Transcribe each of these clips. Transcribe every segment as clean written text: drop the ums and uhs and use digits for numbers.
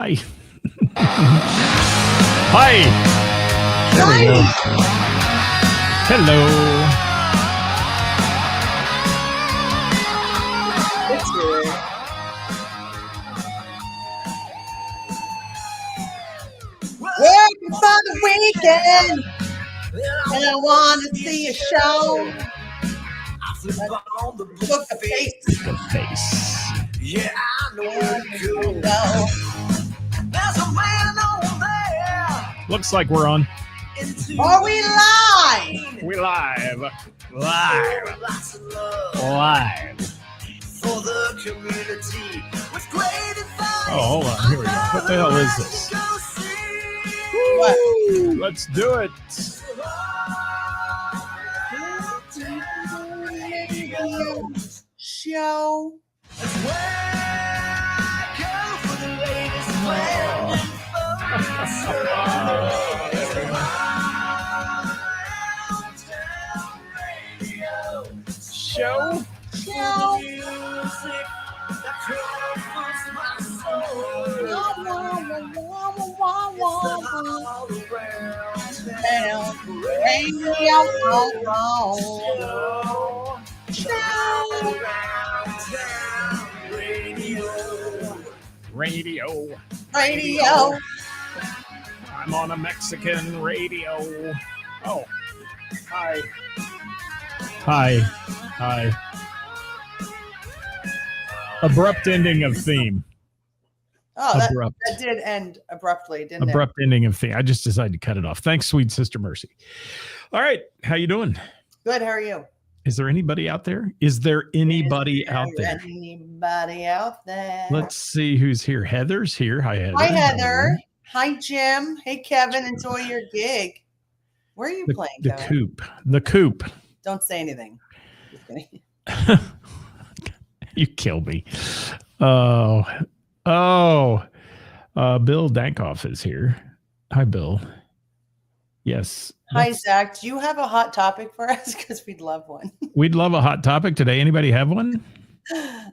Hi. Hi. There we go. Hello. Let's do it. Working for the weekend, and I want to see a show. Look the face. The face. Yeah, I know where to go. Go. There's a man over there. Looks like we're on. Are we live? We live. Live. Lots of love Live. for the community with great advice. Oh, hold on. Here we go. What the hell is this? What? Woo! Let's do it. Show. That's where I go for the latest Show. Show. music that comforts my soul. All around town. Radio. Radio. Radio. I'm on a Mexican radio. Oh. Hi. Hi. Hi. Abrupt ending of theme. Oh, that Abrupt. did end abruptly, didn't Abrupt ending of theme. I just decided to cut it off. Thanks, sweet sister Mercy. All right. How you doing? it? Good. How are you? Is there anybody out there? Is there anybody out there? Anybody out there? Let's see who's here. Heather's here. Hi, Heather. Hi, Heather. Hi, Jim. Hey, Kevin. Enjoy your gig. Where are you playing, The Kevin? coop. The coop. Don't say anything. Just kidding. You kill me. Bill Dankoff is here. Hi, Bill. Yes. Hi, Zach. Do you have a hot topic for us? Because we'd love one. We'd love a hot topic today. Anybody have one?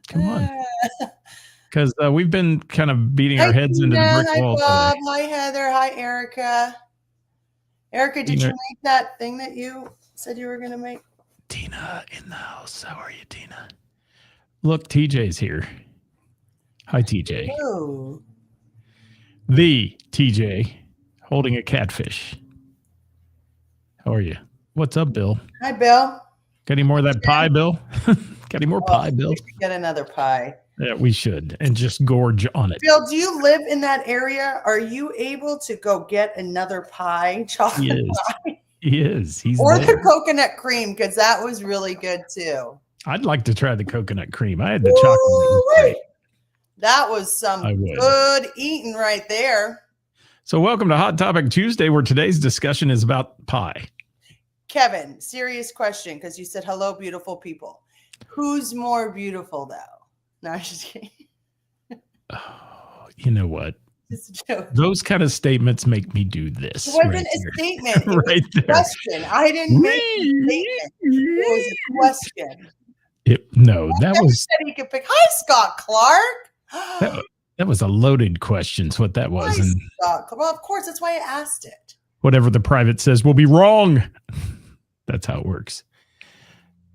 Come on. Because we've been kind of beating our heads into the brick wall Bob. today. Hi, Heather. Hi, Erica. Erica, did you make that thing that you said you were going to make? Tina in the house. How are you, Tina? Look, TJ's here. Hi, TJ. Oh. The TJ holding a catfish. How are you? What's up, Bill? Hi, Bill. Got any more of that pie, Bill? Got any more pie, Bill? We should get another pie. Yeah, we should. And just gorge on it. Bill, do you live in that area? Are you able to go get another pie, chocolate He is. pie? He is. He's Or there. the coconut cream, because that was really good too. I'd like to try the coconut cream. I had the chocolate. It was great. That was some I would. good eating right there. So welcome to Hot Topic Tuesday, where today's discussion is about pie. Kevin, serious question, because you said, hello, beautiful people. Who's more beautiful, though? No, I'm just kidding. Oh, you know what? Just a joke. Those kind of statements make me do this. It wasn't right a here. statement. It Right was a there. question. I didn't make a statement. It was a question. No, that Never was said he could pick. Hi, Scott Clark. that was a loaded question. Is what that was, Hi, and Scott. Well, of course, that's why I asked it. whatever the private says will be wrong. That's how it works.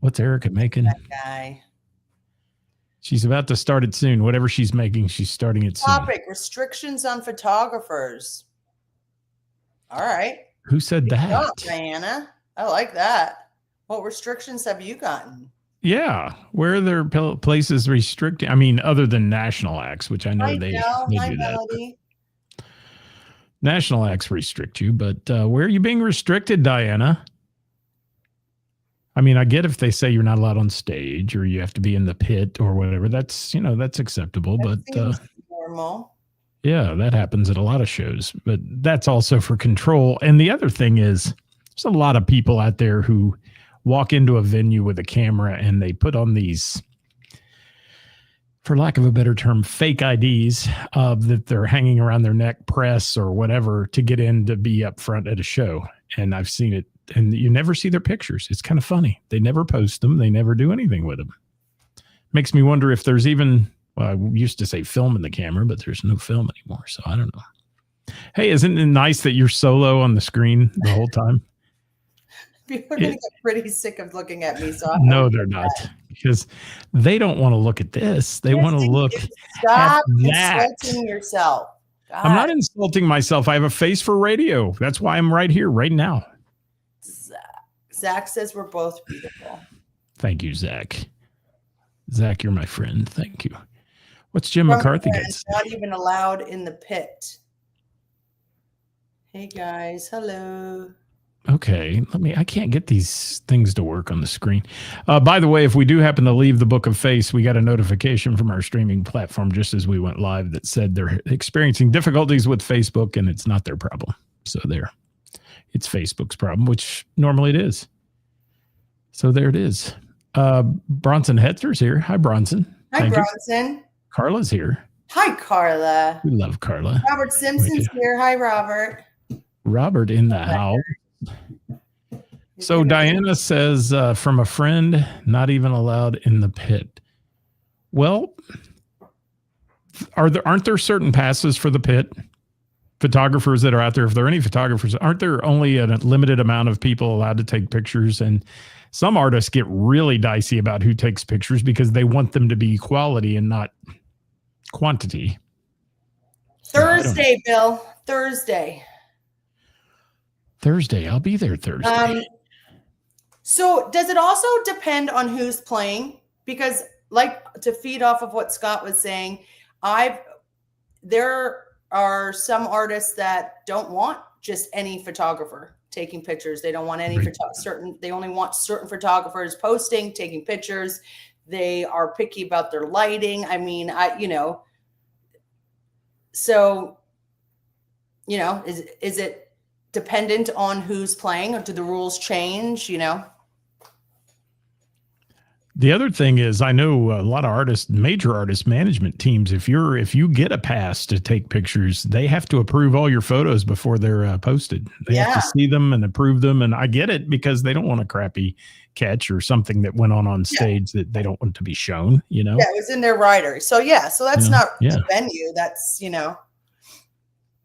What's Erica making? That guy. She's about to start it soon. Whatever she's making, she's starting it soon. Topic: restrictions on photographers. All right. Who said Good that? job, Diana. I like that. What restrictions have you gotten? Yeah, where are there places restricting? I mean, other than national acts, which I know Hi, they Del. do Hi, that. Melody. National acts restrict you, but where are you being restricted, Diana? I mean, I get if they say you're not allowed on stage or you have to be in the pit or whatever. That's that's acceptable. That But seems normal. yeah, that happens at a lot of shows. But that's also for control. And the other thing is, there's a lot of people out there who walk into a venue with a camera and they put on these, for lack of a better term, fake IDs that they're hanging around their neck, press or whatever, to get in to be up front at a show. And I've seen it, and you never see their pictures. It's kind of funny. They never post them. They never do anything with them. Makes me wonder if there's even Well, I used to say film in the camera, but there's no film anymore. So I don't know. Hey, isn't it nice that you're solo on the screen the whole time? People are going to get pretty sick of looking at me. So No, they're not, because they don't want to look at this. They want to look Stop at that. insulting yourself. God. I'm not insulting myself. I have a face for radio. That's why I'm right here, right now. Zach says we're both beautiful. Thank you, Zach. Zach, you're my friend. Thank you. What's Jim McCarthy got? Not even allowed in the pit. Hey guys, hello. Okay, I can't get these things to work on the screen. By the way, if we do happen to leave the Book of Face, we got a notification from our streaming platform just as we went live that said they're experiencing difficulties with Facebook and it's not their problem. So there, it's Facebook's problem, which normally it is. So there it is. Bronson Hetzer's here. Hi, Bronson. Hi, Bronson. Carla's here. Hi, Carla. We love Carla. Robert Simpson's here. Hi, Robert. Robert in the house. So Diana says, from a friend, not even allowed in the pit. Well, aren't there certain passes for the pit? Photographers that are out there, if there are any photographers, aren't there only a limited amount of people allowed to take pictures? And some artists get really dicey about who takes pictures because they want them to be quality and not quantity. Thursday, Bill. Thursday. I'll be there Thursday. So does it also depend on who's playing? Because like to feed off of what Scott was saying, there are some artists that don't want just any photographer taking pictures. They don't want any they only want certain photographers posting, taking pictures. They are picky about their lighting. I mean, so, is it dependent on who's playing, or do the rules change? The other thing is, I know a lot of artists, major artist management teams, if you get a pass to take pictures, they have to approve all your photos before they're posted. They have to see them and approve them. And I get it, because they don't want a crappy catch or something that went on stage that they don't want to be shown, Yeah, it was in their rider. So so that's not the venue. That's,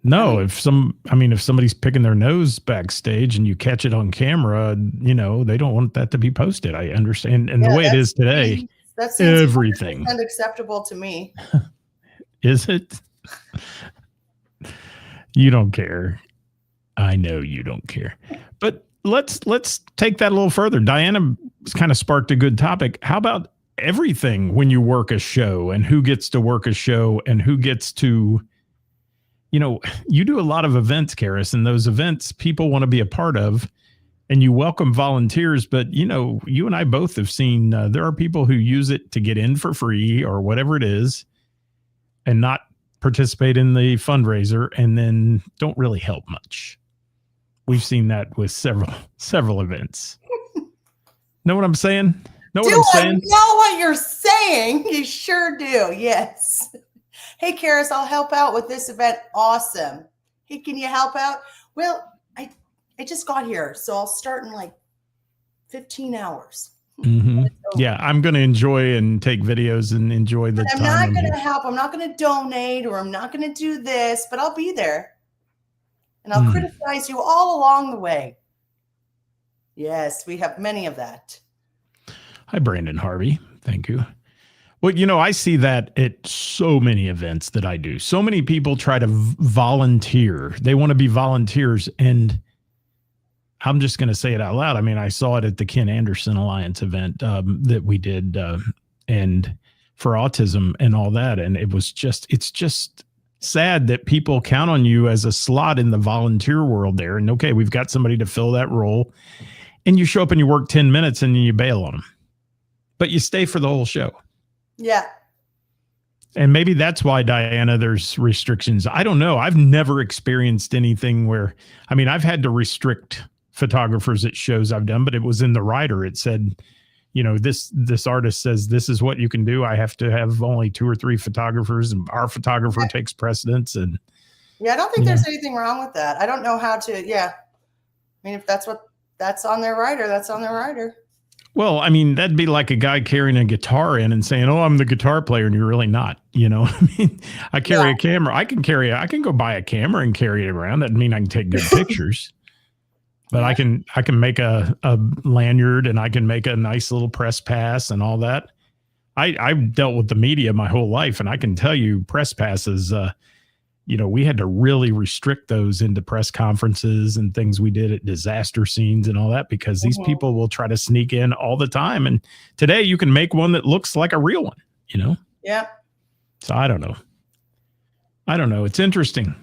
No, if somebody's picking their nose backstage and you catch it on camera, they don't want that to be posted. I understand. And the way it is today, that seems everything unacceptable to me. Is it? You don't care. I know you don't care. But let's take that a little further. Diana kind of sparked a good topic. How about everything when you work a show, and who gets to work a show and who gets to, you do a lot of events, Ceris, and those events people want to be a part of, and you welcome volunteers. But, you and I both have seen there are people who use it to get in for free or whatever it is and not participate in the fundraiser, and then don't really help much. We've seen that with several events. Know what I'm saying? I know what you're saying. You sure do. Yes. Hey, Ceris, I'll help out with this event. Awesome. Hey, can you help out? Well, I just got here, so I'll start in like 15 hours. Mm-hmm. Yeah, I'm going to enjoy and take videos and enjoy the time. I'm not going to help. I'm not going to donate, or I'm not going to do this, but I'll be there. And I'll criticize you all along the way. Yes, we have many of that. Hi, Brandon Harvey. Thank you. Well, I see that at so many events that I do. So many people try to volunteer. They want to be volunteers. And I'm just going to say it out loud. I mean, I saw it at the Ken Anderson Alliance event that we did and for autism and all that. And it's just sad that people count on you as a slot in the volunteer world there. And okay, we've got somebody to fill that role. And you show up and you work 10 minutes and then you bail on them. But you stay for the whole show. Yeah. And maybe that's why, Diana, there's restrictions. I don't know. I've never experienced anything where, I've had to restrict photographers at shows I've done, but it was in the rider. It said, this artist says this is what you can do. I have to have only 2 or 3 photographers, and our photographer takes precedence. And I don't think there's anything wrong with that. I don't know how to. Yeah. If that's on their rider, that's on their rider. Well, I mean, that'd be like a guy carrying a guitar in and saying, "Oh, I'm the guitar player," and you're really not. You know, I mean, I carry a camera. I can go buy a camera and carry it around. That doesn't mean I can take good pictures. But I can make a lanyard, and I can make a nice little press pass and all that. I've dealt with the media my whole life, and I can tell you, press passes. We had to really restrict those into press conferences and things we did at disaster scenes and all that, because these people will try to sneak in all the time. And today you can make one that looks like a real one, Yeah. So I don't know. It's interesting.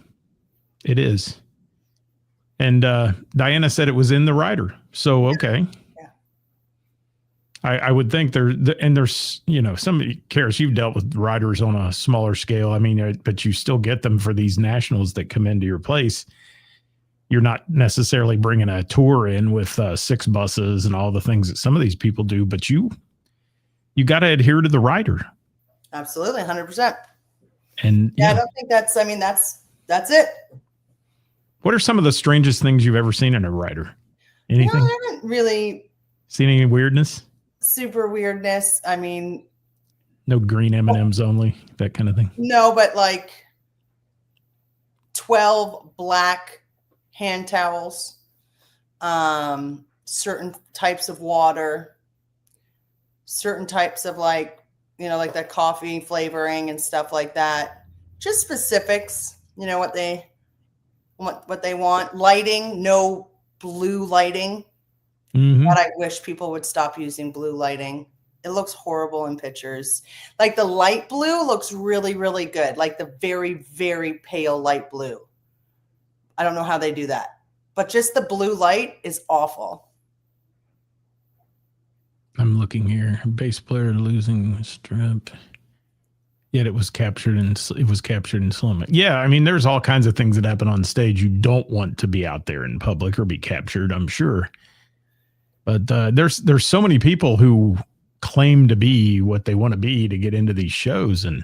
It is. And Diana said it was in the rider. So, okay. I would think there's, somebody cares. You've dealt with riders on a smaller scale. I mean, but you still get them for these nationals that come into your place. You're not necessarily bringing a tour in with 6 buses and all the things that some of these people do, but you got to adhere to the rider. Absolutely. 100%. And I don't think that's it. What are some of the strangest things you've ever seen in a rider? Anything? I haven't really seen any weirdness? Super weirdness. I mean, no green M&Ms only, that kind of thing. No, but like 12 black hand towels, certain types of water, certain types of like that coffee flavoring and stuff like that. Just specifics, what they want. Lighting, no blue lighting. Mm-hmm. But I wish people would stop using blue lighting. It looks horrible in pictures. Like the light blue looks really, really good. Like the very, very pale light blue. I don't know how they do that. But just the blue light is awful. I'm looking here. Bass player losing strap. Yet it was captured in slow mo. Yeah, I mean, there's all kinds of things that happen on stage. You don't want to be out there in public or be captured, I'm sure. But there's so many people who claim to be what they want to be to get into these shows. And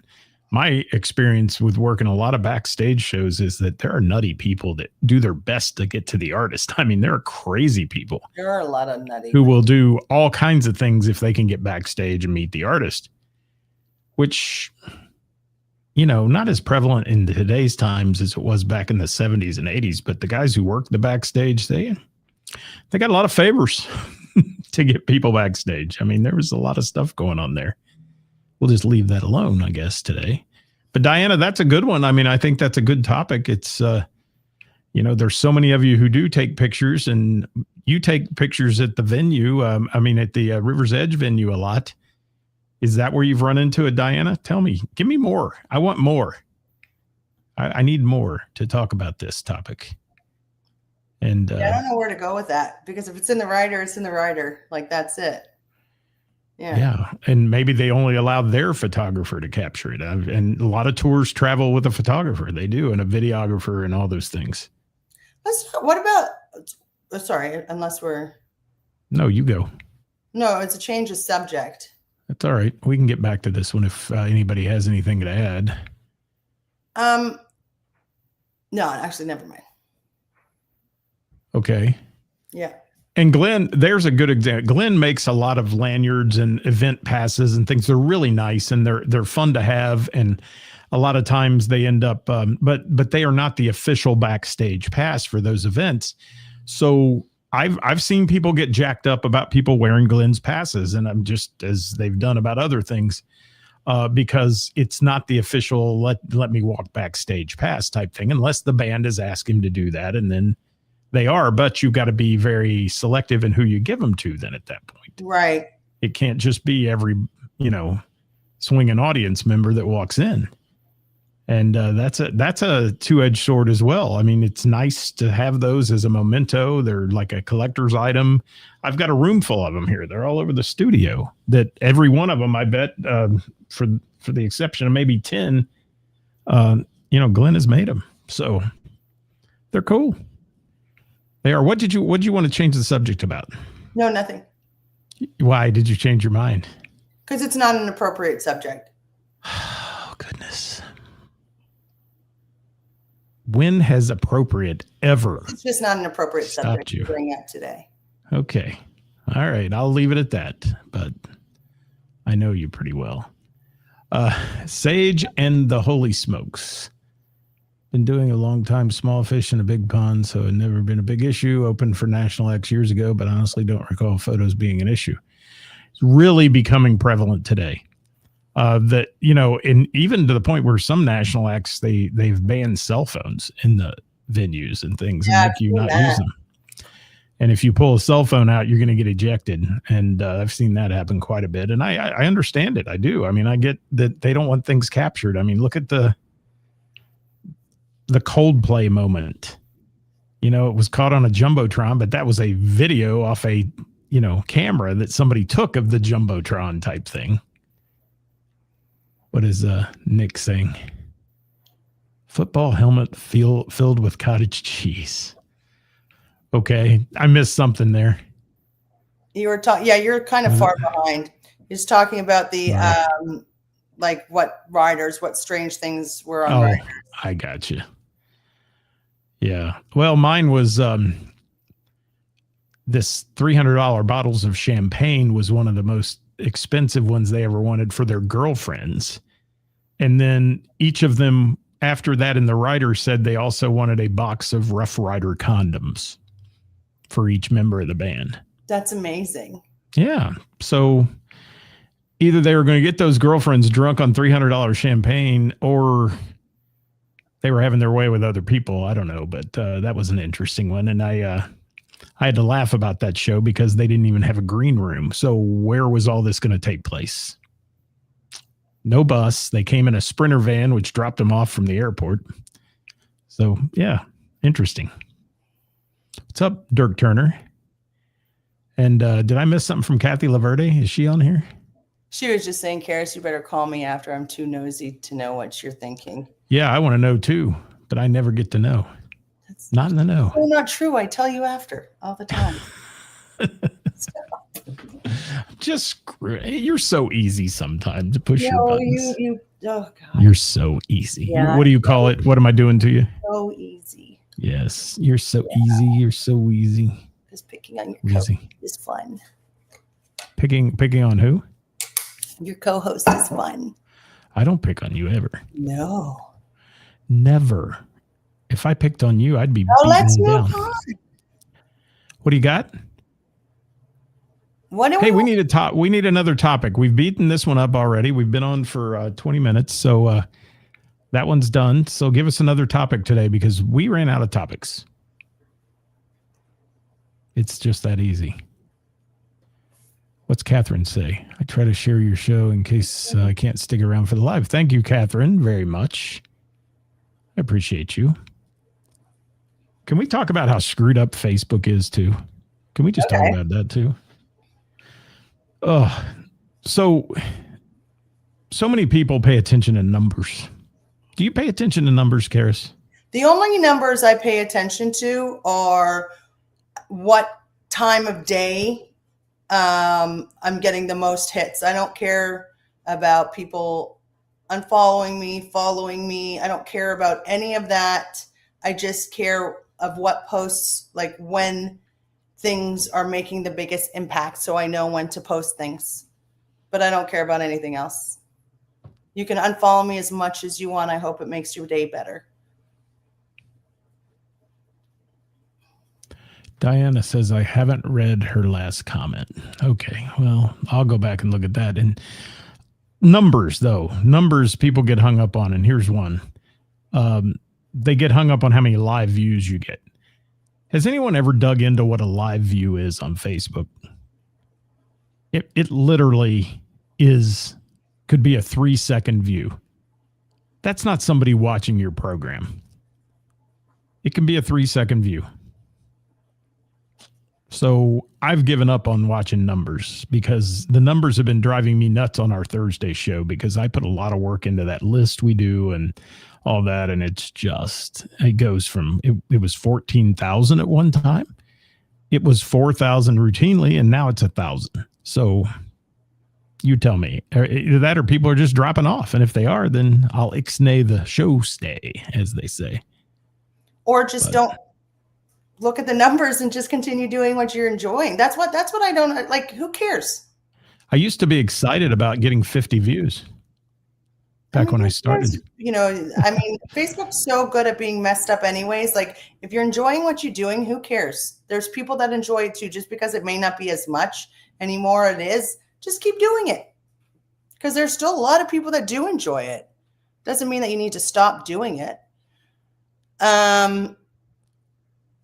my experience with working a lot of backstage shows is that there are nutty people that do their best to get to the artist. I mean, there are crazy people. There are a lot of nutty who will do all kinds of things if they can get backstage and meet the artist, which, not as prevalent in today's times as it was back in the 70s and 80s. But the guys who work the backstage, they got a lot of favors to get people backstage. I mean, there was a lot of stuff going on there. We'll just leave that alone, I guess, today. But Diana, that's a good one. I mean, I think that's a good topic. It's, there's so many of you who do take pictures, and you take pictures at the venue. At the River's Edge venue a lot. Is that where you've run into it, Diana? Tell me, give me more. I want more. I need more to talk about this topic. And I don't know where to go with that, because if it's in the rider, it's in the rider. Like, that's it. Yeah. And maybe they only allow their photographer to capture it. And a lot of tours travel with a photographer. They do, and a videographer and all those things. What about, sorry, unless we're. No, you go. No, it's a change of subject. That's all right. We can get back to this one if anybody has anything to add. No, actually, never mind. Okay. Yeah. And Glenn, there's a good example. Glenn makes a lot of lanyards and event passes and things. They're really nice, and they're fun to have. And a lot of times they end up, but they are not the official backstage pass for those events. So I've seen people get jacked up about people wearing Glenn's passes, and I'm just as they've done about other things, because it's not the official let me walk backstage pass type thing, unless the band has asked him to do that, and then they are. But you've got to be very selective in who you give them to then at that point. Right. It can't just be every, swinging audience member that walks in. And that's a two-edged sword as well. I mean, it's nice to have those as a memento. They're like a collector's item. I've got a room full of them here. They're all over the studio. That every one of them, I bet, for the exception of maybe 10, Glenn has made them. So they're cool. They are. What did you want to change the subject about? No, nothing. Why did you change your mind? Because it's not an appropriate subject. Oh, goodness. When has appropriate ever? It's just not an appropriate subject to bring up today. Okay. All right. I'll leave it at that. But I know you pretty well. Sage and the Holy Smokes. Been doing a long time, small fish in a big pond, so it never been a big issue. Opened for National X years ago, but honestly don't recall photos being an issue. It's really becoming prevalent today. That, you know, and even to the point where some National X, they've banned cell phones in the venues and things and make you not use them. And if you pull a cell phone out, you're going to get ejected. And I've seen that happen quite a bit. And I understand it. I do. I mean, I get that they don't want things captured. I mean, look at the Coldplay moment. You know, it was caught on a Jumbotron, but that was a video off a, you know, camera that somebody took of the Jumbotron type thing. What is Nick saying? Football helmet filled with cottage cheese. Okay, I missed something there. You were talking, yeah, you're kind of far behind. He's talking about the like what riders, what strange things were on riders. I got you. Yeah. Well, mine was this $300 bottles of champagne was one of the most expensive ones they ever wanted for their girlfriends. And then each of them after that in the rider said they also wanted a box of Rough Rider condoms for each member of the band. That's amazing. Yeah. So either they were going to get those girlfriends drunk on $300 champagne or they were having their way with other people. I don't know, but that was an interesting one. And I had to laugh about that show because they didn't even have a green room. So where was all this going to take place? No bus. They came in a Sprinter van, which dropped them off from the airport. So, yeah, interesting. What's up, Dirk Turner? And did I miss something from Kathy Laverde? Is she on here? She was just saying, Ceris, you better call me after. I'm too nosy to know what you're thinking. Yeah, I want to know too, but I never get to know. That's not in the know. Oh, not true. I tell you after all the time. Just you're so easy sometimes to push your buttons. Oh God. You're so easy. Yeah, what do you call it? What am I doing to you? So easy. Yes, you're so easy. You're so easy. Because picking on your co-host is fun. Picking on who? Your co-host is fun. I don't pick on you ever. No. Never. If I picked on you, I'd be beaten let's down. move on. What do you got? We need a top. We need another topic. We've beaten this one up already. We've been on for 20 minutes, so that one's done. So give us another topic today because we ran out of topics. It's just that easy. What's Catherine say? I try to share your show in case I can't stick around for the live. Thank you, Catherine, very much. I appreciate you. Can we talk about how screwed up Facebook is too? Can we just talk about that too? Oh, so many people pay attention to numbers. Do you pay attention to numbers, Ceris? The only numbers I pay attention to are what time of day I'm getting the most hits. I don't care about people unfollowing me, following me. I don't care about any of that. I just care of what posts, like when things are making the biggest impact, so I know when to post things. But I don't care about anything else. You can unfollow me as much as you want. I hope it makes your day better. Diana says, I haven't read her last comment. Okay, well, I'll go back and look at that. And numbers, though. Numbers people get hung up on, and here's one. They get hung up on how many live views you get. Has anyone ever dug into what a live view is on Facebook? It literally could be a 3-second view. That's not somebody watching your program. It can be a 3-second view. So I've given up on watching numbers because the numbers have been driving me nuts on our Thursday show because I put a lot of work into that list we do and all that. And it goes from, it was 14,000 at one time. It was 4,000 routinely, and now it's 1,000. So you tell me, either that or people are just dropping off. And if they are, then I'll ixnay the show stay, as they say. Or just don't look at the numbers and just continue doing what you're enjoying. That's what I don't like. Who cares? I used to be excited about getting 50 views back when I started. You know, I mean, Facebook's so good at being messed up anyways. Like, if you're enjoying what you're doing, who cares? There's people that enjoy it too, just because it may not be as much anymore. It is. Just keep doing it, because there's still a lot of people that do enjoy it. Doesn't mean that you need to stop doing it.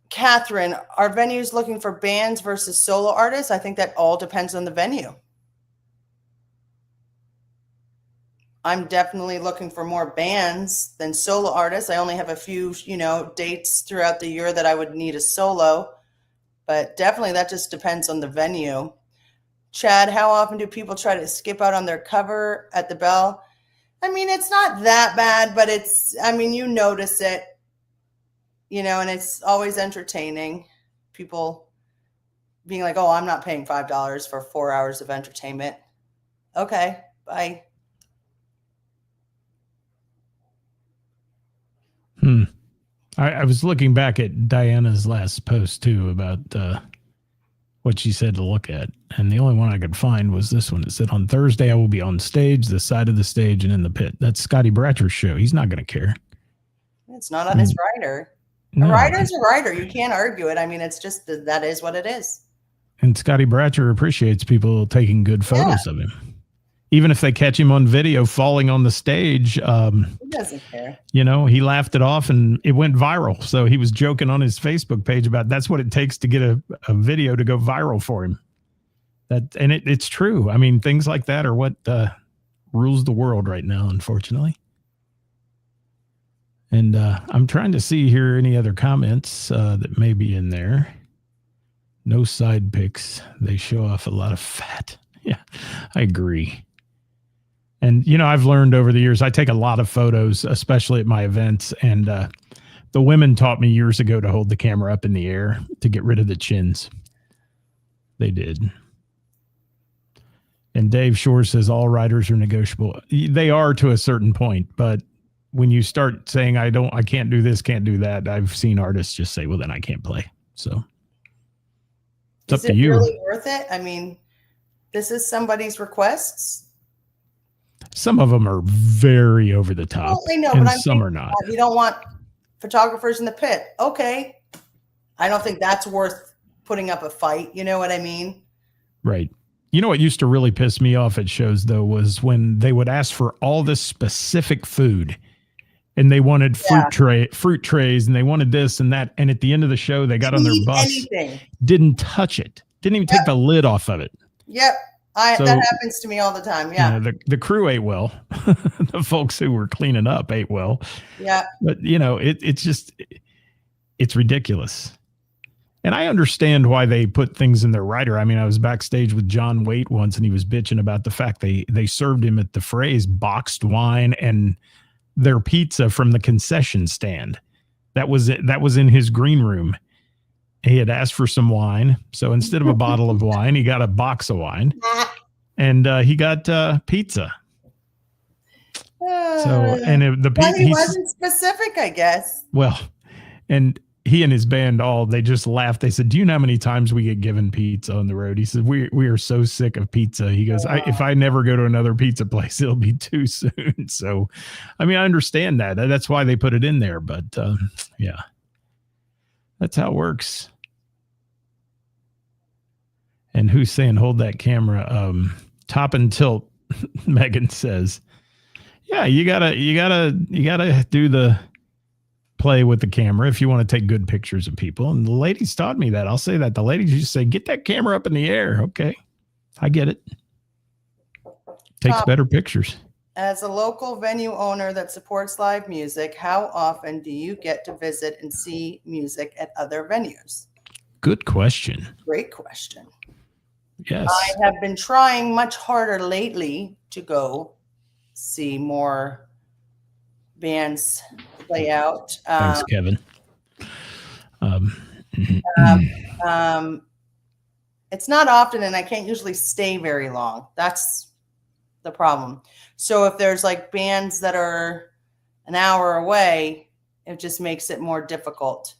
Catherine, are venues looking for bands versus solo artists? I think that all depends on the venue. I'm definitely looking for more bands than solo artists. I only have a few, dates throughout the year that I would need a solo, but definitely that just depends on the venue. Chad, how often do people try to skip out on their cover at the bell? I mean, it's not that bad, but you notice it, and it's always entertaining. People being like, oh, I'm not paying $5 for 4 hours of entertainment. Okay, bye. I was looking back at Diana's last post too about what she said to look at, and the only one I could find was this one. It said, on Thursday I will be on stage, the side of the stage, and in the pit. That's Scotty Bratcher's show. He's not going to care. It's not on his rider. No. A rider's a rider. You can't argue it. I mean, it's just that is what it is. And Scotty Bratcher appreciates people taking good photos of him. Even if they catch him on video falling on the stage, he doesn't care. He laughed it off and it went viral. So he was joking on his Facebook page about that's what it takes to get a video to go viral for him. It's true. I mean, things like that are what rules the world right now, unfortunately. And I'm trying to see here any other comments that may be in there. No side pics. They show off a lot of fat. Yeah, I agree. And, I've learned over the years, I take a lot of photos, especially at my events. And the women taught me years ago to hold the camera up in the air to get rid of the chins. They did. And Dave Shore says all riders are negotiable. They are to a certain point. But when you start saying, I can't do this, can't do that, I've seen artists just say, well, then I can't play. So it's up to you. Is it really worth it? I mean, this is somebody's requests. Some of them are very over the top, Well, I know, and but I'm some are not. You don't want photographers in the pit. Okay. I don't think that's worth putting up a fight. You know what I mean? Right. You know what used to really piss me off at shows, though, was when they would ask for all this specific food, and they wanted fruit trays, and they wanted this and that. And at the end of the show, they got on their bus, didn't touch it, didn't even take the lid off of it. Yep. That happens to me all the time. Yeah. The crew ate well. The folks who were cleaning up ate well. Yeah. But, it's ridiculous. And I understand why they put things in their rider. I mean, I was backstage with John Waite once, and he was bitching about the fact they served him at the Phrase boxed wine and their pizza from the concession stand. That was it. That was in his green room. He had asked for some wine. So instead of a bottle of wine, he got a box of wine, and he got pizza. He wasn't specific, I guess. Well, and he and his band they just laughed. They said, do you know how many times we get given pizza on the road? He said, we are so sick of pizza. He goes, if I never go to another pizza place, it'll be too soon. So, I mean, I understand that. That's why they put it in there. But yeah, that's how it works. And who's saying hold that camera top and tilt? Megan says, yeah, you gotta do the play with the camera if you want to take good pictures of people. And the ladies taught me that. I'll say that. The ladies used to say, get that camera up in the air. Okay. I get it. Takes better pictures. As a local venue owner that supports live music, how often do you get to visit and see music at other venues? Good question. Great question. Yes. I have been trying much harder lately to go see more bands play out. Thanks, Kevin. It's not often, and I can't usually stay very long. That's the problem. So if there's like bands that are an hour away, it just makes it more difficult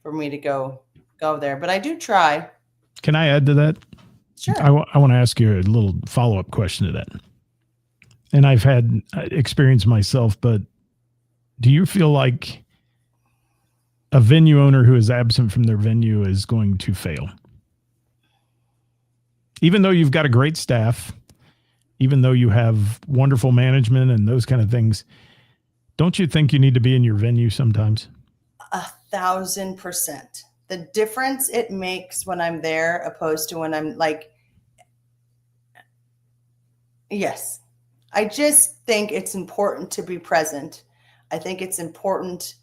for me to go go there, but I do try. Can I add to that? Sure. I want to ask you a little follow-up question to that. And I've had experience myself, but do you feel like a venue owner who is absent from their venue is going to fail? Even though you've got a great staff, even though you have wonderful management and those kind of things, don't you think you need to be in your venue sometimes? 1,000%. The difference it makes when I'm there opposed to when I'm like, yes, I just think it's important to be present. I think it's important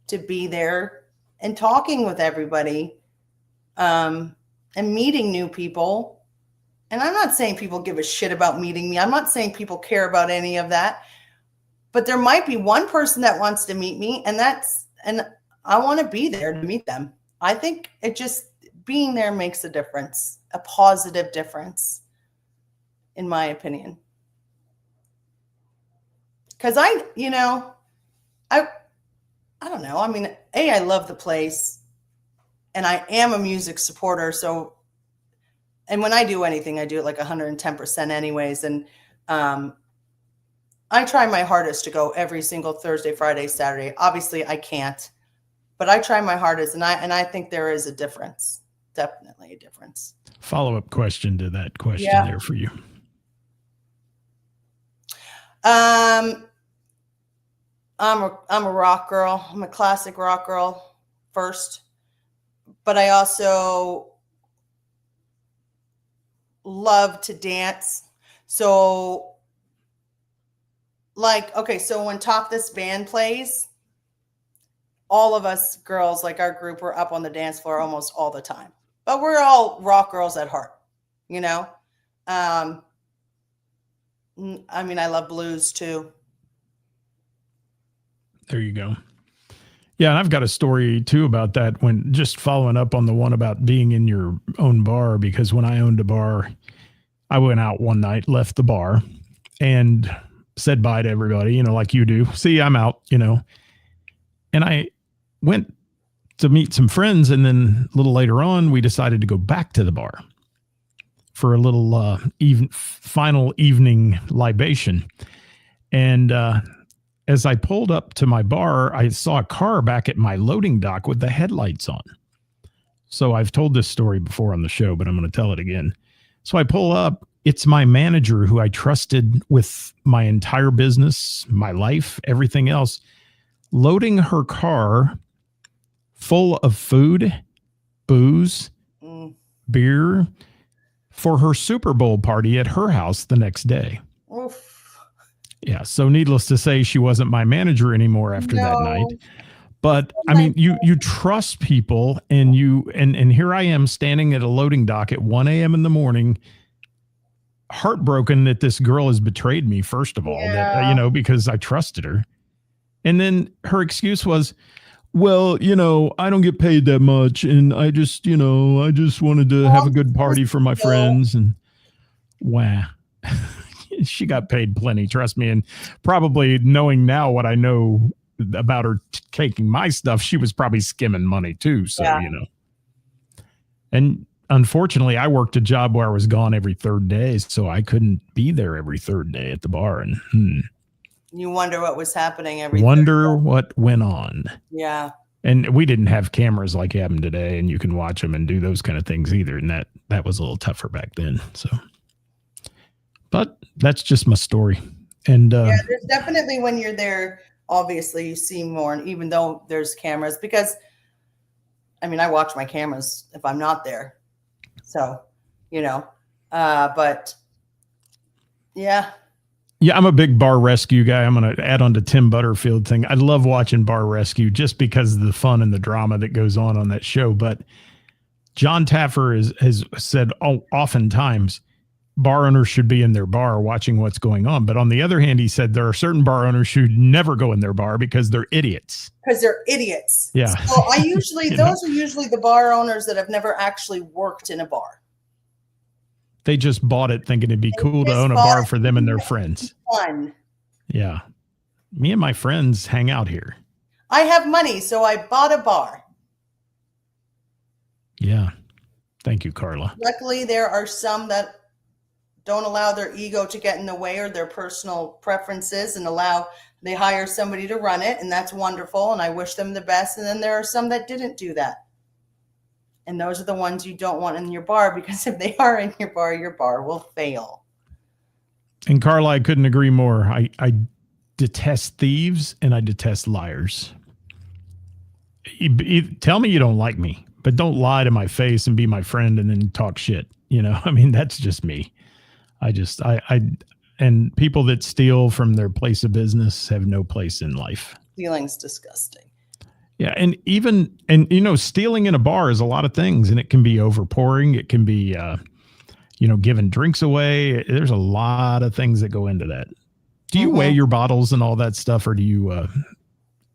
to be there and talking with everybody, and meeting new people. And I'm not saying people give a shit about meeting me. I'm not saying people care about any of that. But there might be one person that wants to meet me, and I want to be there to meet them. I think it just being there makes a difference, a positive difference, in my opinion. Because I don't know. I mean, I love the place, and I am a music supporter. So, and when I do anything, I do it like 110% anyways. And I try my hardest to go every single Thursday, Friday, Saturday. Obviously, I can't, but I try my hardest, and I think there is a difference, definitely a difference. Follow-up question to that question there for you. I'm a rock girl. I'm a classic rock girl first, but I also love to dance. So like, okay, so when Talk This Band plays, all of us girls, like our group, we're up on the dance floor almost all the time. But we're all rock girls at heart, you know? I mean, I love blues too. There you go. Yeah, and I've got a story too about that, when just following up on the one about being in your own bar, because when I owned a bar, I went out one night, left the bar, and said bye to everybody, you know, like you do. See, I'm out, you know. And I went to meet some friends, and then a little later on, we decided to go back to the bar for a little final evening libation. And as I pulled up to my bar, I saw a car back at my loading dock with the headlights on. So I've told this story before on the show, but I'm going to tell it again. So I pull up. It's my manager, who I trusted with my entire business, my life, everything else, loading her car full of food, booze, beer for her Super Bowl party at her house the next day. Oof. Yeah. So needless to say, she wasn't my manager anymore after that night. But I mean, you trust people, and and here I am standing at a loading dock at 1 a.m. in the morning, heartbroken that this girl has betrayed me, first of all, that, you know, because I trusted her. And then her excuse was, well, you know, I don't get paid that much, and I just, you know, I just wanted to have a good party for my friends. And wow. She got paid plenty, trust me. And probably, knowing now what I know about her taking my stuff, she was probably skimming money too. So, you know, and unfortunately, I worked a job where I was gone every third day, so I couldn't be there every third day at the bar. And you wonder what was happening what went on. Yeah. And we didn't have cameras like you have them today, and you can watch them and do those kind of things either. And that was a little tougher back then. So, but that's just my story. And yeah, there's definitely, when you're there, obviously you see more, and even though there's cameras, because I mean, I watch my cameras if I'm not there. So, you know, but yeah. Yeah, I'm a big bar rescue guy. I'm going to add on to Tim Butterfield thing. I love watching Bar Rescue just because of the fun and the drama that goes on that show. But John Taffer has said oftentimes bar owners should be in their bar watching what's going on. But on the other hand, he said there are certain bar owners who never go in their bar because they're idiots. Because they're idiots. Yeah. So I usually, those are usually the bar owners that have never actually worked in a bar. They just bought it thinking it'd be cool to own a bar for them and their friends. Fun. Yeah. Me and my friends hang out here. I have money, so I bought a bar. Yeah. Thank you, Carla. Luckily, there are some that don't allow their ego to get in the way or their personal preferences and they hire somebody to run it, and that's wonderful, and I wish them the best. And then there are some that didn't do that. And those are the ones you don't want in your bar, because if they are in your bar will fail. And Carla, I couldn't agree more. I detest thieves and I detest liars. Tell me you don't like me, but don't lie to my face and be my friend and then talk shit. You know, I mean, that's just me. And people that steal from their place of business have no place in life. Stealing's disgusting. Yeah. And stealing in a bar is a lot of things, and it can be overpouring. It can be, giving drinks away. There's a lot of things that go into that. Do you weigh your bottles and all that stuff, or do you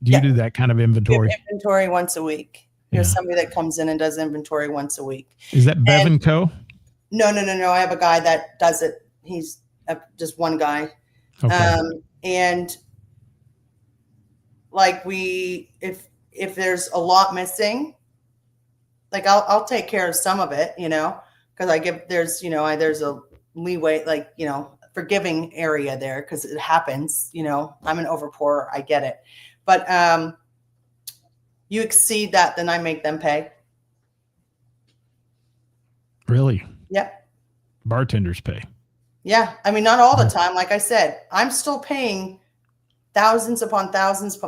do that kind of inventory? Inventory once a week. There's somebody that comes in and does inventory once a week. Is that Bevan Co? No. I have a guy that does it. He's just one guy. Okay. And like if there's a lot missing, like I'll take care of some of it, because there's a leeway, like, forgiving area there, because it happens, I'm an overpourer. I get it. But you exceed that, then I make them pay. Really? Yep. Bartenders pay. Yeah. I mean, not all the time. Like I said, I'm still paying thousands upon thousands of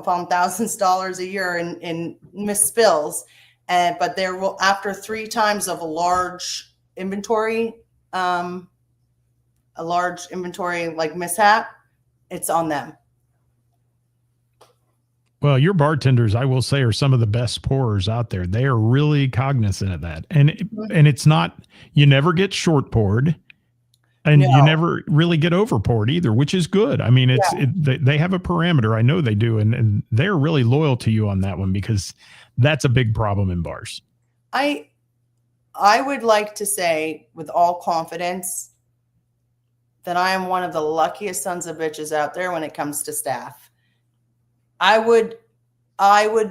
dollars a year in missed spills. But there will, after 3 times of a large inventory like mishap, it's on them. Well, your bartenders, I will say, are some of the best pourers out there. They are really cognizant of that. And it's not, you never get short poured, and you never really get over poured either, which is good. I mean, they have a parameter. I know they do. And they're really loyal to you on that one, because that's a big problem in bars. I would like to say with all confidence that I am one of the luckiest sons of bitches out there when it comes to staff. I would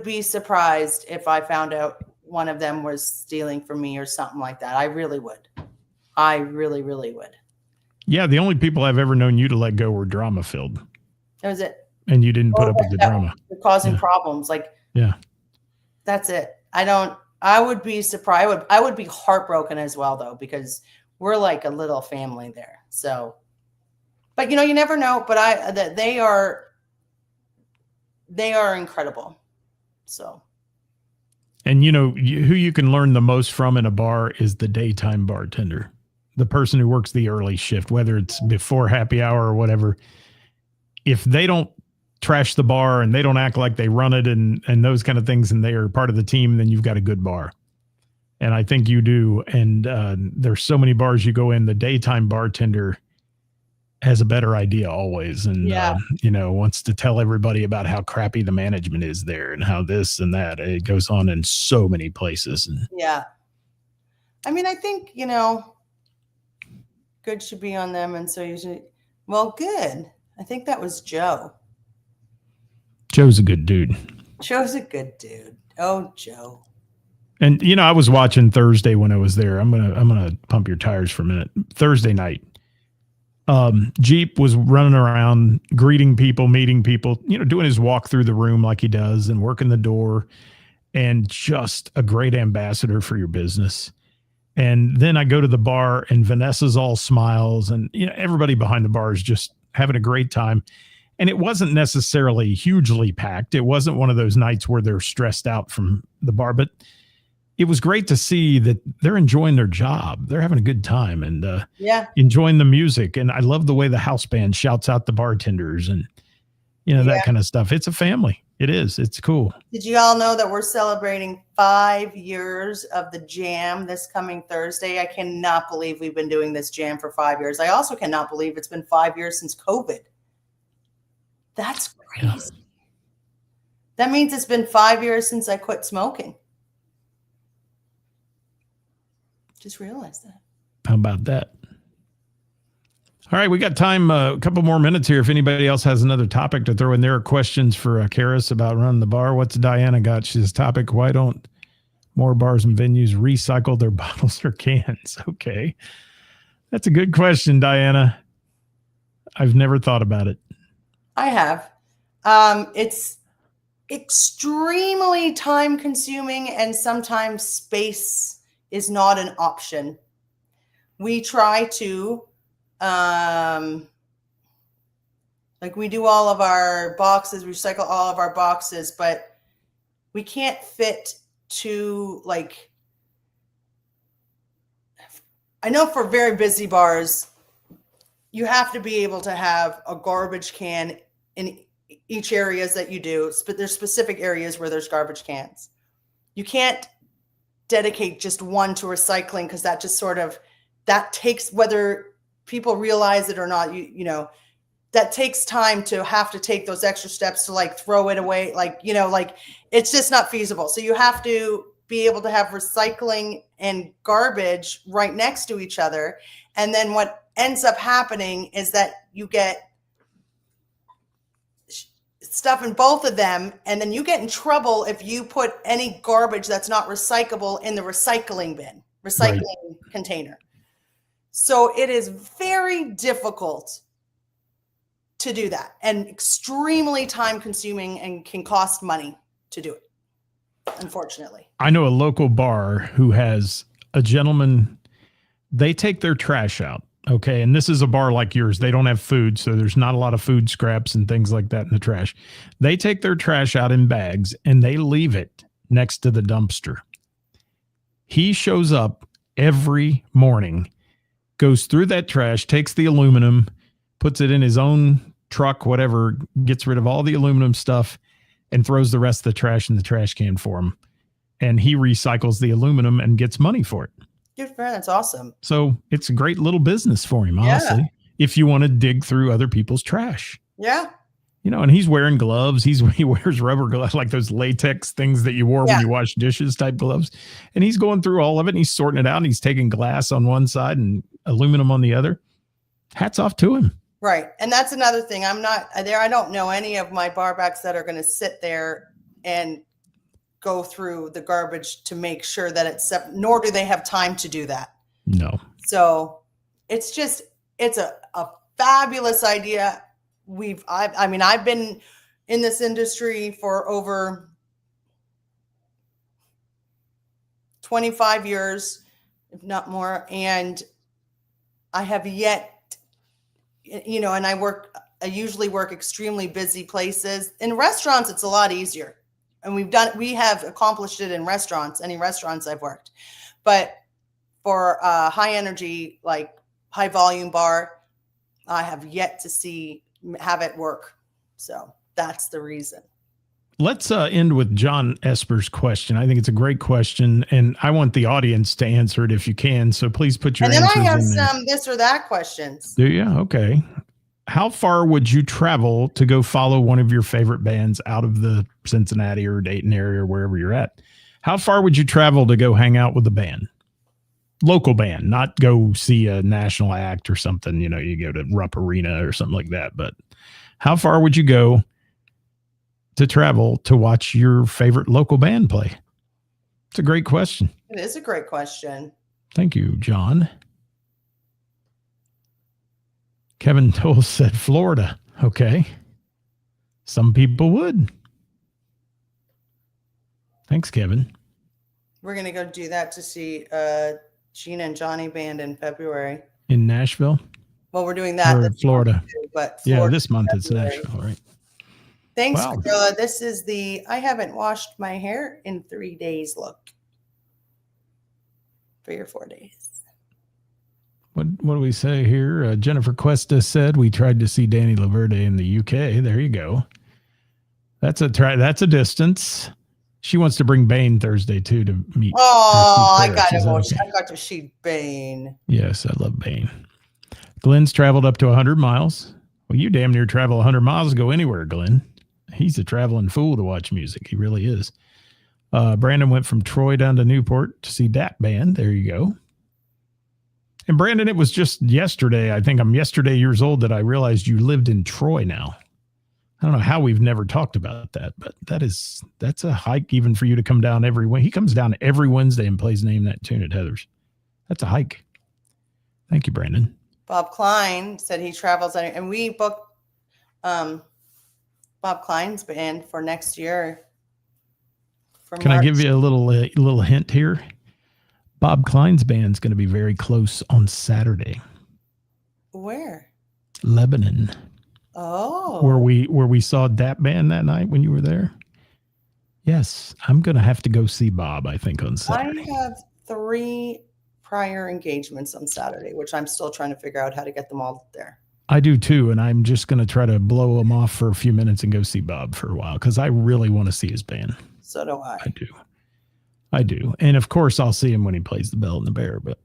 be surprised if I found out one of them was stealing from me or something like that. I really would. I really, really would. Yeah, the only people I've ever known you to let go were drama filled. That was it. And you didn't put up with the drama. They're causing problems. Like, that's it. I would be surprised. I would be heartbroken as well, though, because we're like a little family there. So, but you never know. But they are incredible. So. And who you can learn the most from in a bar is the daytime bartender, the person who works the early shift, whether it's before happy hour or whatever. If they don't trash the bar and they don't act like they run it and those kind of things, and they are part of the team, then you've got a good bar. And I think you do. And there's so many bars you go in, the daytime bartender has a better idea always, and wants to tell everybody about how crappy the management is there and how this and that. It goes on in so many places. And I mean, I think good should be on them, and so usually, good. I think that was Joe. Joe's a good dude. Joe's a good dude. Oh, Joe. And I was watching Thursday when I was there. I'm gonna pump your tires for a minute. Thursday night. Jeep was running around greeting people, meeting people, doing his walk through the room like he does and working the door, and just a great ambassador for your business. And then I go to the bar and Vanessa's all smiles, and everybody behind the bar is just having a great time. And it wasn't necessarily hugely packed. It wasn't one of those nights where they're stressed out from the bar, but it was great to see that they're enjoying their job. They're having a good time and enjoying the music. And I love the way the house band shouts out the bartenders and, that kind of stuff. It's a family. It is. It's cool. Did you all know that we're celebrating 5 years of the jam this coming Thursday? I cannot believe we've been doing this jam for 5 years. I also cannot believe it's been 5 years since COVID. That's crazy. Yeah. That means it's been 5 years since I quit smoking. Just realized that. How about that? All right, we got time, a couple more minutes here. If anybody else has another topic to throw in there, questions for Ceris about running the bar. What's Diana got? She says, topic, why don't More bars and venues recycle their bottles or cans. Okay. That's a good question, Diana. I've never thought about it. I have. It's extremely time consuming, and sometimes space is not an option. We try to, like, we do all of our boxes, recycle all of our boxes, but we can't fit to, like, I know for very busy bars, you have to be able to have a garbage can in each areas that you do, but there's specific areas where there's garbage cans. You can't dedicate just one to recycling, because that just sort of, that takes, whether people realize it or not, you know, that takes time to have to take those extra steps to, like, throw it away. Like, you know, like, it's just not feasible. So you have to be able to have recycling and garbage right next to each other. And then what ends up happening is that you get stuff in both of them, and then you get in trouble if you put any garbage that's not recyclable in the recycling bin, recycling container. So it is very difficult to do that, and extremely time consuming, and can cost money to do it, unfortunately. I know a local bar who has a gentleman, they take their trash out. Okay. And this is a bar like yours. They don't have food, so there's not a lot of food scraps and things like that in the trash. They take their trash out in bags and they leave it next to the dumpster. He shows up every morning, goes through that trash, takes the aluminum, puts it in his own truck, whatever, gets rid of all the aluminum stuff, and throws the rest of the trash in the trash can for him. And he recycles the aluminum and gets money for it. Good for him. That's awesome. So it's a great little business for him, honestly, if you want to dig through other people's trash. Yeah. You know, and he's wearing gloves. He wears rubber gloves, like those latex things that you wore when you wash dishes type gloves. And he's going through all of it, and he's sorting it out, and he's taking glass on one side and aluminum on the other. Hats off to him. Right. And that's another thing. I'm not there. I don't know any of my barbacks that are going to sit there and go through the garbage to make sure that it's, nor do they have time to do that. No. So it's a fabulous idea. I've been in this industry for over 25 years, if not more. And I have yet, you know, and I usually work extremely busy places. In restaurants, it's a lot easier. And we have accomplished it in restaurants, any restaurants I've worked. But for a high energy, like high volume bar, I have yet to have it work. So that's the reason. Let's end with John Esper's question. I think it's a great question, and I want the audience to answer it if you can. So please put your answers in there. And then I have some this or that questions. Do you? Okay. How far would you travel to go follow one of your favorite bands out of the Cincinnati or Dayton area or wherever you're at? How far would you travel to go hang out with a band? Local band, not go see a national act or something. You know, you go to Rupp Arena or something like that. But how far would you go to travel to watch your favorite local band play? It's a great question. It is a great question. Thank you, John. Kevin Toll said Florida. Okay. Some people would. Thanks, Kevin. We're going to go do that to see Gina and Johnny band in February. In Nashville? Well, we're doing that. Or Florida. But Florida, this month it's Nashville, right? Thanks, Gorilla. This is I haven't washed my hair in 3 days. Look. 3 or 4 days. What do we say here? Jennifer Cuesta said we tried to see Danny Laverde in the UK. There you go. That's a distance. She wants to bring Bane Thursday too to meet. Oh, I got to see Bane. Yes, I love Bane. Glenn's traveled up to 100 miles. Well, you damn near travel 100 miles to go anywhere, Glenn. He's a traveling fool to watch music. He really is. Brandon went from Troy down to Newport to see that band. There you go. And Brandon, it was just yesterday, I think I'm yesterday years old, that I realized you lived in Troy now. I don't know how we've never talked about that, but that's a hike even for you to come down every He comes down every Wednesday and plays Name That Tune at Heather's. That's a hike. Thank you, Brandon. Bob Klein said he travels, and we booked Bob Klein's band for next year. Can I give you a little hint here? Bob Klein's band's going to be very close on Saturday. Where? Lebanon. Oh. Where we saw that band that night when you were there. Yes, I'm going to have to go see Bob, I think, on Saturday. I have 3 prior engagements on Saturday, which I'm still trying to figure out how to get them all there. I do too, and I'm just going to try to blow them off for a few minutes and go see Bob for a while because I really want to see his band. So do I. I do. And of course, I'll see him when he plays the Bell and the Bear, but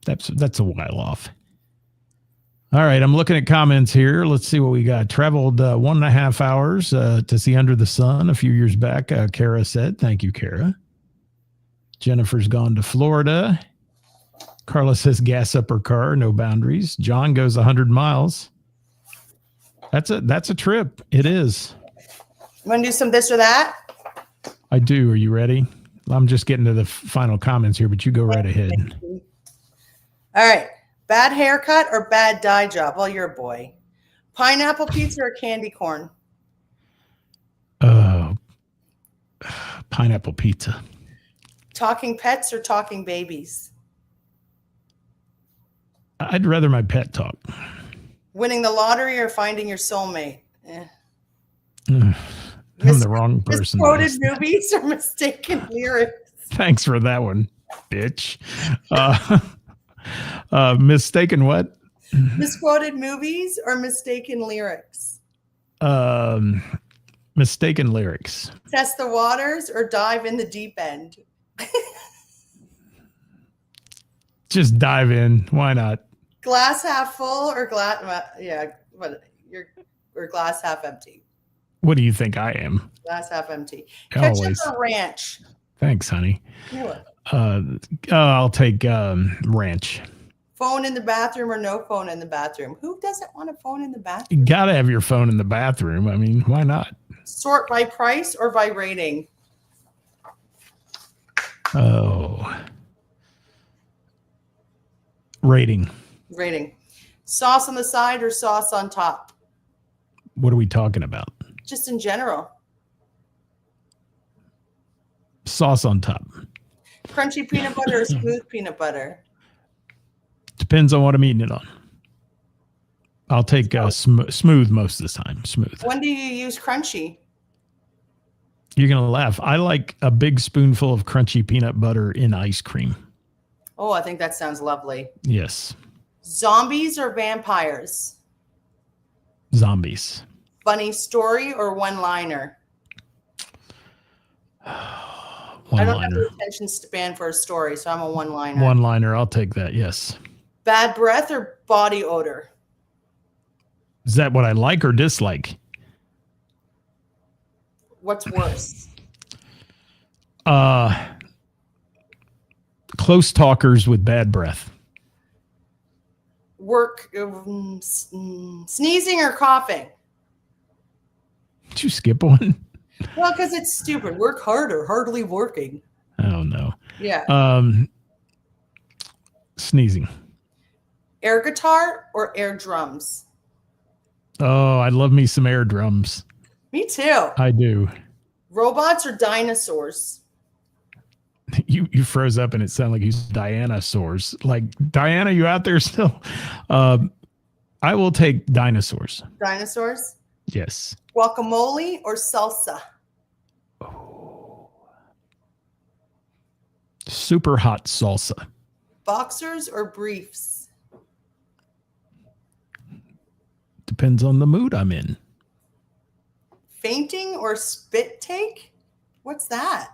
that's a while off. All right, I'm looking at comments here. Let's see what we got. Traveled 1.5 hours to see Under the Sun a few years back. Kara said, thank you, Kara. Jennifer's gone to Florida. Carla says, gas up her car, no boundaries. John goes 100 miles. That's a trip. It is. You want to do some this or that? I do. Are you ready? I'm just getting to the final comments here, but you go right ahead. All right. Bad haircut or bad dye job? Well, you're a boy. Pineapple pizza or candy corn? Pineapple pizza. Talking pets or talking babies? I'd rather my pet talk. Winning the lottery or finding your soulmate? I'm the wrong person. Misquoted movies or mistaken lyrics? Thanks for that one, bitch. Mistaken what? Misquoted movies or mistaken lyrics? Mistaken lyrics. Test the waters or dive in the deep end? Just dive in. Why not? Glass half full or glass? Or glass half empty? What do you think I am? Glass half empty. Always. Ketchup or ranch? Thanks, honey. You're I'll take ranch. Phone in the bathroom or no phone in the bathroom? Who doesn't want a phone in the You bathroom? gotta have your phone in the bathroom. I mean, why not? Sort by price or by rating? Oh. Rating. Rating. Sauce on the side or sauce on top? What are we talking about? Just in general. Sauce on top. Crunchy peanut butter or smooth peanut butter? Depends on what I'm eating it on. I'll take smooth most of the time. Smooth. When do you use crunchy? You're going to laugh. I like a big spoonful of crunchy peanut butter in ice cream. Oh, I think that sounds lovely. Yes. Zombies or vampires? Zombies. Funny story or one-liner? I don't have the attention span for a story, so I'm a one-liner. One-liner. I'll take that. Yes. Bad breath or body odor? Is that what I like or dislike? What's worse? Close talkers with bad breath. Sneezing or coughing? Did you skip one? Well, because it's stupid. Work harder, hardly working. Oh, no. Yeah. Sneezing. Air guitar or air drums? Oh, I love me some air drums. Me too. I do. Robots or dinosaurs? You froze up and it sounded like you said dinosaurs. Like, Diana, you out there still? I will take dinosaurs. Dinosaurs? Yes. Guacamole or salsa? Oh. Super hot salsa. Boxers or briefs? Depends on the mood I'm in. Fainting or spit take? What's that?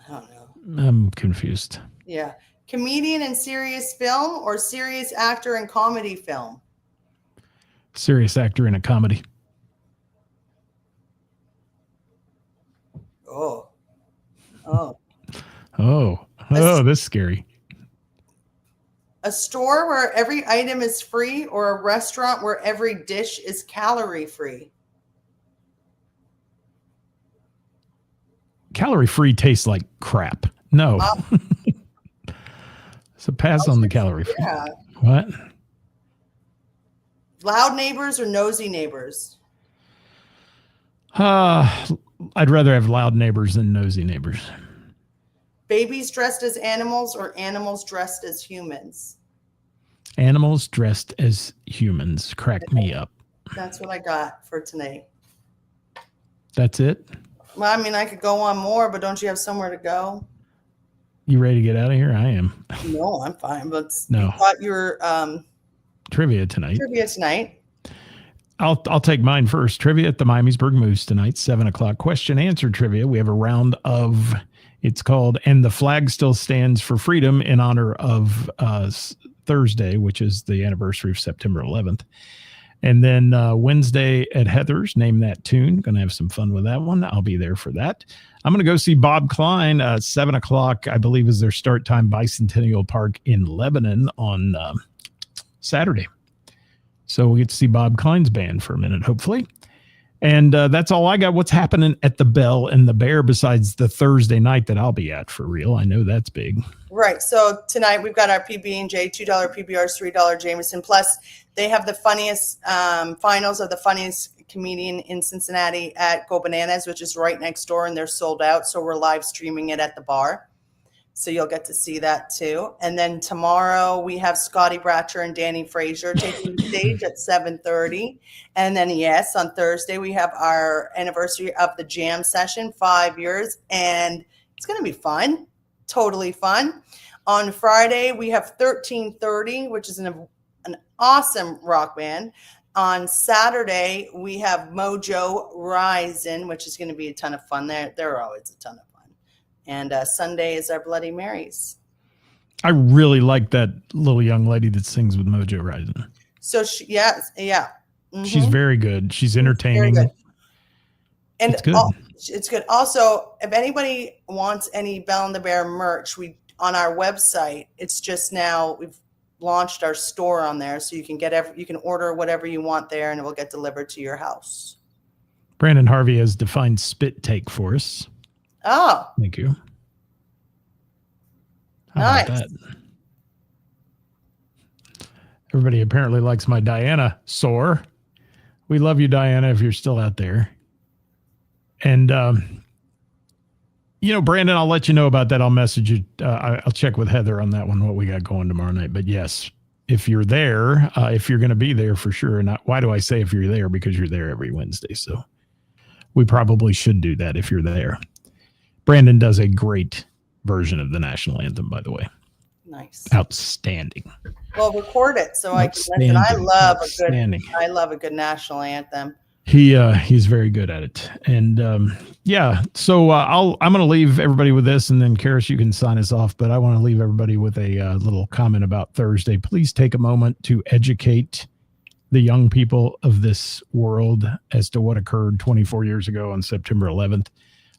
I don't know. I'm confused. Yeah. Comedian in serious film or serious actor in comedy film? Serious actor in a comedy. Oh. Oh, this is scary. A store where every item is free, or a restaurant where every dish is calorie free? Calorie free tastes like crap. No. So pass on the calorie free. Yeah. What? Loud neighbors or nosy neighbors? I'd rather have loud neighbors than nosy neighbors. Babies dressed as animals or animals dressed as humans? Animals dressed as humans. Crack me up. That's what I got for tonight. That's it? Well, I mean, I could go on more, but don't you have somewhere to go? You ready to get out of here? I am. No, I'm fine. But No. you thought you were Trivia tonight. trivia tonight. I'll take mine first. Trivia at the Miamisburg Moose tonight, 7:00. Question answer trivia. We have a round of, it's called "And the Flag Still Stands for Freedom" in honor of Thursday, which is the anniversary of September 11th. And then Wednesday at Heather's, Name That Tune. Going to have some fun with that one. I'll be there for that. I'm going to go see Bob Klein. 7:00, I believe, is their start time, Bicentennial Park in Lebanon on Saturday. So we get to see Bob Klein's band for a minute, hopefully. And that's all I got. What's happening at the Bell and the Bear besides the Thursday night that I'll be at for real? I know that's big. Right. So tonight we've got our PB&J, $2 PBRs, $3 Jameson. Plus, they have the funniest finals of the funniest comedian in Cincinnati at Go Bananas, which is right next door, and they're sold out. So we're live streaming it at the bar. So you'll get to see that too. And then tomorrow we have Scotty Bratcher and Danny Frazier taking the stage at 7:30. And then, yes, on Thursday we have our anniversary of the jam session, 5 years. And it's going to be fun. Totally fun. On Friday, we have 1330, which is an awesome rock band. On Saturday, we have Mojo Rising, which is going to be a ton of fun. They're always a ton of fun. And Sunday is our Bloody Marys. I really like that little young lady that sings with Mojo Rising. So, yeah. Mm-hmm. She's very good. She's entertaining. Very good. And it's good. It's good. Also, if anybody wants any Bell and the Bear merch, on our website, it's just now, we've launched our store on there, so you can order whatever you want there, and it will get delivered to your house. Brandon Harvey has defined spit take for us. Oh, Thank you. How nice. about that? Everybody apparently likes my Diana sore. We love you, Diana, if you're still out there. And, Brandon, I'll let you know about that. I'll message you. I'll check with Heather on that one, what we got going tomorrow night. But yes, if you're there, if you're going to be there for sure. And why do I say if you're there? Because you're there every Wednesday. So we probably should do that if you're there. Brandon does a great version of the national anthem, by the way. Nice. Outstanding. Well, record it so I can listen. I love a good national anthem. He's very good at it. And so I'm going to leave everybody with this, and then Ceris, you can sign us off, but I want to leave everybody with a little comment about Thursday. Please take a moment to educate the young people of this world as to what occurred 24 years ago on September 11th.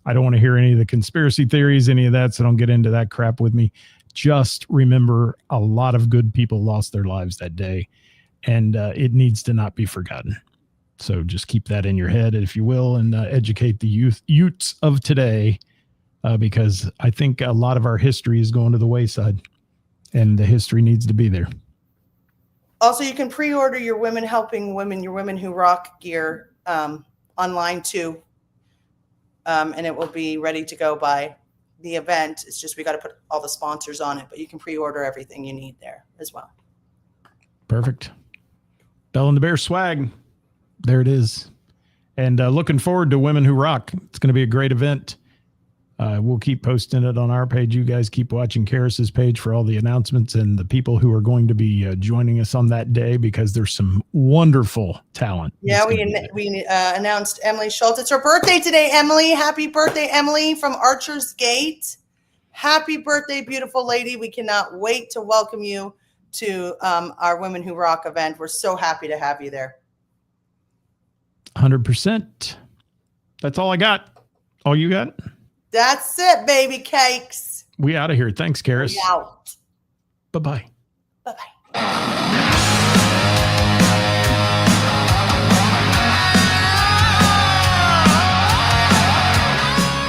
I don't want to hear any of the conspiracy theories, any of that, so don't get into that crap with me. Just remember, a lot of good people lost their lives that day, and it needs to not be forgotten. So just keep that in your head, if you will, and educate the youths of today, because I think a lot of our history is going to the wayside, and the history needs to be there. Also, you can pre-order your Women Helping Women, your Women Who Rock gear online too. And it will be ready to go by the event. It's just we got to put all the sponsors on it, but you can pre-order everything you need there as well. Perfect. Bell and the Bear swag. There it is. And looking forward to Women Who Rock. It's going to be a great event. We'll keep posting it on our page. You guys keep watching Ceris's page for all the announcements and the people who are going to be joining us on that day, because there's some wonderful talent. Yeah, we announced Emily Schultz. It's her birthday today, Emily. Happy birthday, Emily from Archer's Gate. Happy birthday, beautiful lady. We cannot wait to welcome you to our Women Who Rock event. We're so happy to have you there. 100%. That's all I got. All you got? That's it, baby cakes. We out of here. Thanks, Ceris. We out. Bye-bye. Bye-bye.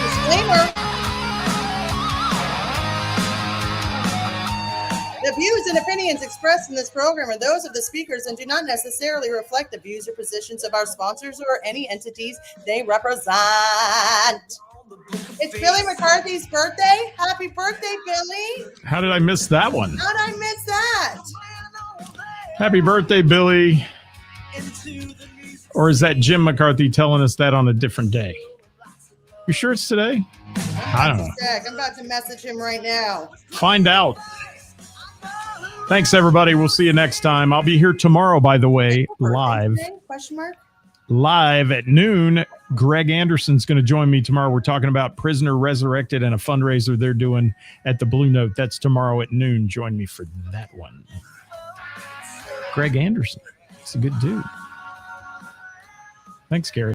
Disclaimer. The views and opinions expressed in this program are those of the speakers and do not necessarily reflect the views or positions of our sponsors or any entities they represent. It's Billy McCarthy's birthday. Happy birthday, Billy. How did I miss that one? How did I miss that? Happy birthday, Billy. Or is that Jim McCarthy telling us that on a different day? You sure it's today? I don't know. I'm about to message him right now. Find out. Thanks, everybody. We'll see you next time. I'll be here tomorrow, by the way, live. Question mark? Live at noon. Greg Anderson's going to join me tomorrow. We're talking about Prisoner Resurrected and a fundraiser they're doing at the Blue Note. That's tomorrow at noon. Join me for that one. Greg Anderson. He's a good dude. Thanks, Gary.